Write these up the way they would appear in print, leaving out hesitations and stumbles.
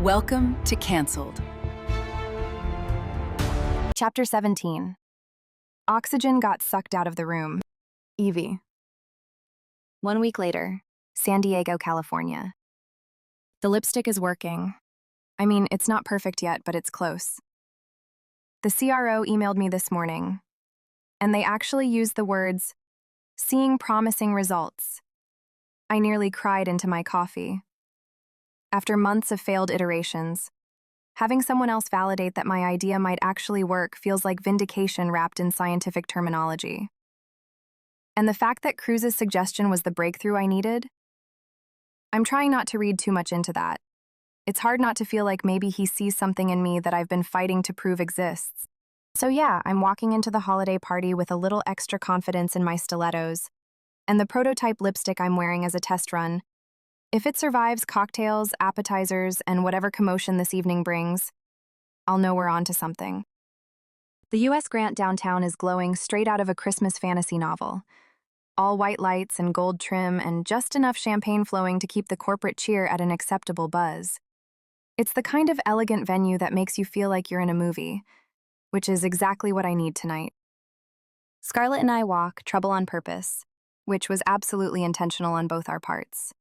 Welcome to Cancelled. Chapter 17. Oxygen got sucked out of the room. Evie. 1 week later, San Diego, California. The lipstick is working. I mean, it's not perfect yet, but it's close. The CRO emailed me this morning, and they actually used the words, "seeing promising results." I nearly cried into my coffee. After months of failed iterations, having someone else validate that my idea might actually work feels like vindication wrapped in scientific terminology. And the fact that Cruz's suggestion was the breakthrough I needed? I'm trying not to read too much into that. It's hard not to feel like maybe he sees something in me that I've been fighting to prove exists. So yeah, I'm walking into the holiday party with a little extra confidence in my stilettos, and the prototype lipstick I'm wearing as a test run. If it survives cocktails, appetizers, and whatever commotion this evening brings, I'll know we're on to something. The U.S. Grant downtown is glowing straight out of a Christmas fantasy novel. All white lights and gold trim and just enough champagne flowing to keep the corporate cheer at an acceptable buzz. It's the kind of elegant venue that makes you feel like you're in a movie, which is exactly what I need tonight. Scarlett and I walk, trouble on purpose, which was absolutely intentional on both our parts.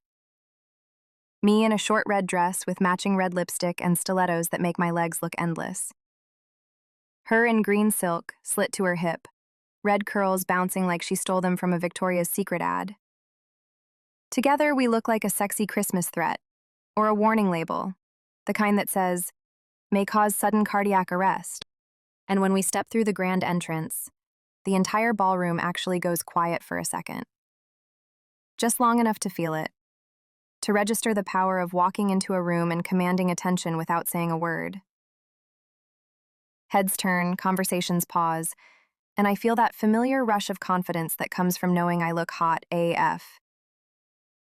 Me in a short red dress with matching red lipstick and stilettos that make my legs look endless. Her in green silk, slit to her hip, red curls bouncing like she stole them from a Victoria's Secret ad. Together, we look like a sexy Christmas threat, or a warning label, the kind that says, "may cause sudden cardiac arrest." And when we step through the grand entrance, the entire ballroom actually goes quiet for a second. Just long enough to feel it. To register the power of walking into a room and commanding attention without saying a word. Heads turn, conversations pause, and I feel that familiar rush of confidence that comes from knowing I look hot AF.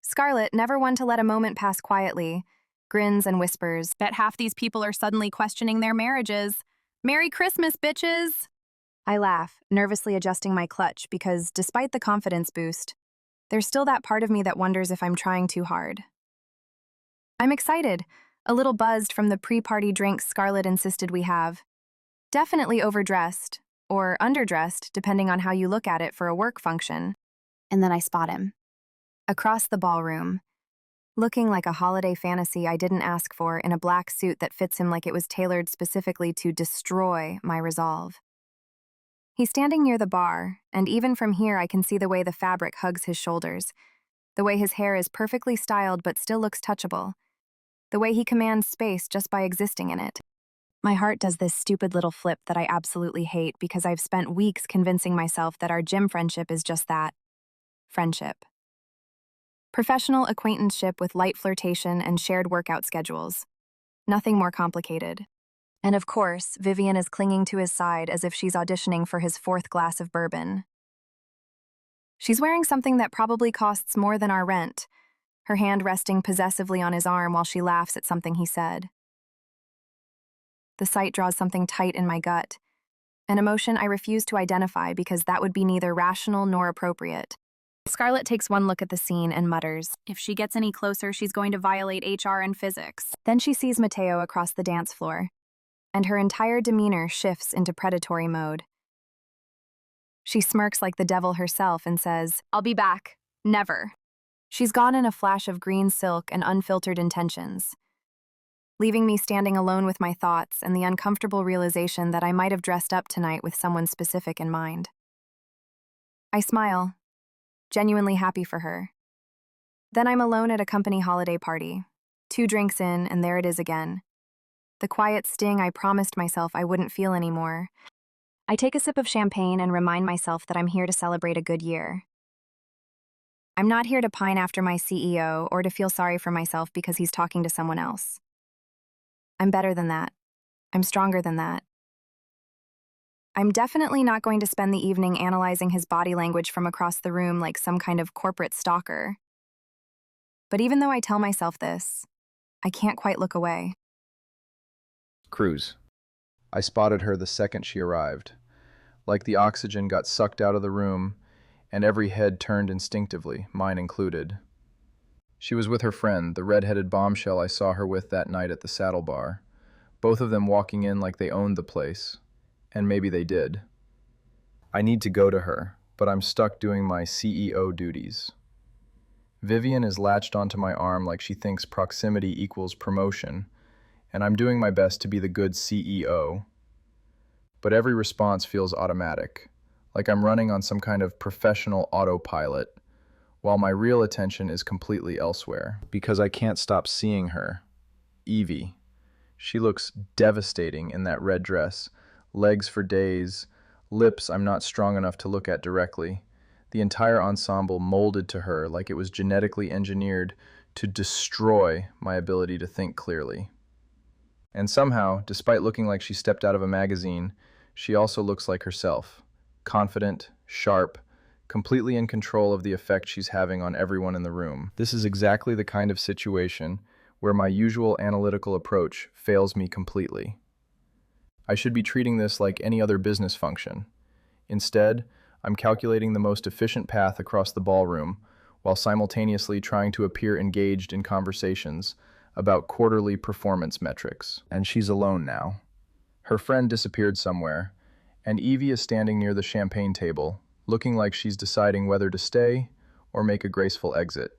Scarlett, never one to let a moment pass quietly, grins and whispers, "Bet half these people are suddenly questioning their marriages. Merry Christmas, bitches!" I laugh, nervously adjusting my clutch because, despite the confidence boost, there's still that part of me that wonders if I'm trying too hard. I'm excited, a little buzzed from the pre-party drinks Scarlett insisted we have. Definitely overdressed, or underdressed, depending on how you look at it for a work function. And then I spot him. Across the ballroom, looking like a holiday fantasy I didn't ask for in a black suit that fits him like it was tailored specifically to destroy my resolve. He's standing near the bar, and even from here I can see the way the fabric hugs his shoulders, the way his hair is perfectly styled but still looks touchable, the way he commands space just by existing in it. My heart does this stupid little flip that I absolutely hate because I've spent weeks convincing myself that our gym friendship is just that. Friendship. Professional acquaintanceship with light flirtation and shared workout schedules. Nothing more complicated. And of course, Vivian is clinging to his side as if she's auditioning for his 4th glass of bourbon. She's wearing something that probably costs more than our rent, her hand resting possessively on his arm while she laughs at something he said. The sight draws something tight in my gut, an emotion I refuse to identify because that would be neither rational nor appropriate. Scarlett takes one look at the scene and mutters, "If she gets any closer, she's going to violate HR and physics." Then she sees Mateo across the dance floor, and her entire demeanor shifts into predatory mode. She smirks like the devil herself and says, "I'll be back. Never." She's gone in a flash of green silk and unfiltered intentions, leaving me standing alone with my thoughts and the uncomfortable realization that I might have dressed up tonight with someone specific in mind. I smile, genuinely happy for her. Then I'm alone at a company holiday party, 2 drinks in, and there it is again. The quiet sting I promised myself I wouldn't feel anymore. I take a sip of champagne and remind myself that I'm here to celebrate a good year. I'm not here to pine after my CEO or to feel sorry for myself because he's talking to someone else. I'm better than that. I'm stronger than that. I'm definitely not going to spend the evening analyzing his body language from across the room like some kind of corporate stalker. But even though I tell myself this, I can't quite look away. Cruz. I spotted her the second she arrived. Like the oxygen got sucked out of the room, and every head turned instinctively, mine included. She was with her friend, the red-headed bombshell I saw her with that night at the Saddle Bar, both of them walking in like they owned the place. And maybe they did. I need to go to her, but I'm stuck doing my CEO duties. Vivian is latched onto my arm like she thinks proximity equals promotion, and I'm doing my best to be the good CEO. But every response feels automatic, like I'm running on some kind of professional autopilot, while my real attention is completely elsewhere. Because I can't stop seeing her. Evie. She looks devastating in that red dress, legs for days, lips I'm not strong enough to look at directly. The entire ensemble molded to her like it was genetically engineered to destroy my ability to think clearly. And somehow, despite looking like she stepped out of a magazine, she also looks like herself, confident, sharp, completely in control of the effect she's having on everyone in the room. This is exactly the kind of situation where my usual analytical approach fails me completely. I should be treating this like any other business function. Instead, I'm calculating the most efficient path across the ballroom while simultaneously trying to appear engaged in conversations about quarterly performance metrics. And she's alone now. Her friend disappeared somewhere, and Evie is standing near the champagne table, looking like she's deciding whether to stay or make a graceful exit.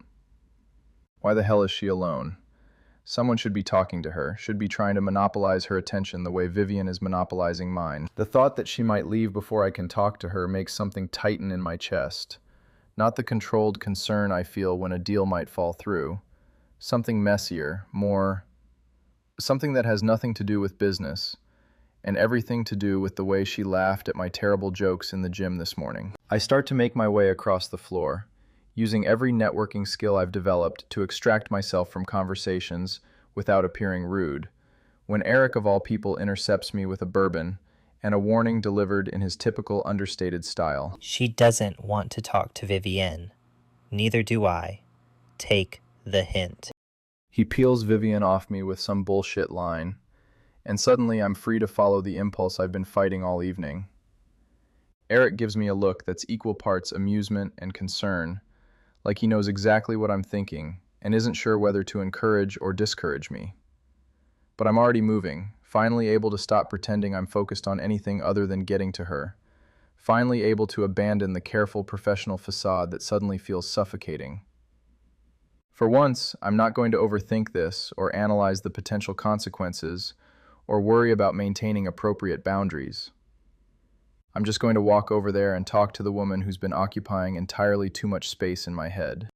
Why the hell is she alone? Someone should be talking to her, should be trying to monopolize her attention the way Vivian is monopolizing mine. The thought that she might leave before I can talk to her makes something tighten in my chest. Not the controlled concern I feel when a deal might fall through. Something messier, something that has nothing to do with business, and everything to do with the way she laughed at my terrible jokes in the gym this morning. I start to make my way across the floor, using every networking skill I've developed to extract myself from conversations without appearing rude, when Eric of all people intercepts me with a bourbon and a warning delivered in his typical understated style. She doesn't want to talk to Vivienne. Neither do I. Take the hint. He peels Vivian off me with some bullshit line, and suddenly I'm free to follow the impulse I've been fighting all evening. Eric gives me a look that's equal parts amusement and concern, like he knows exactly what I'm thinking and isn't sure whether to encourage or discourage me. But I'm already moving, finally able to stop pretending I'm focused on anything other than getting to her, finally able to abandon the careful professional facade that suddenly feels suffocating. For once, I'm not going to overthink this or analyze the potential consequences or worry about maintaining appropriate boundaries. I'm just going to walk over there and talk to the woman who's been occupying entirely too much space in my head.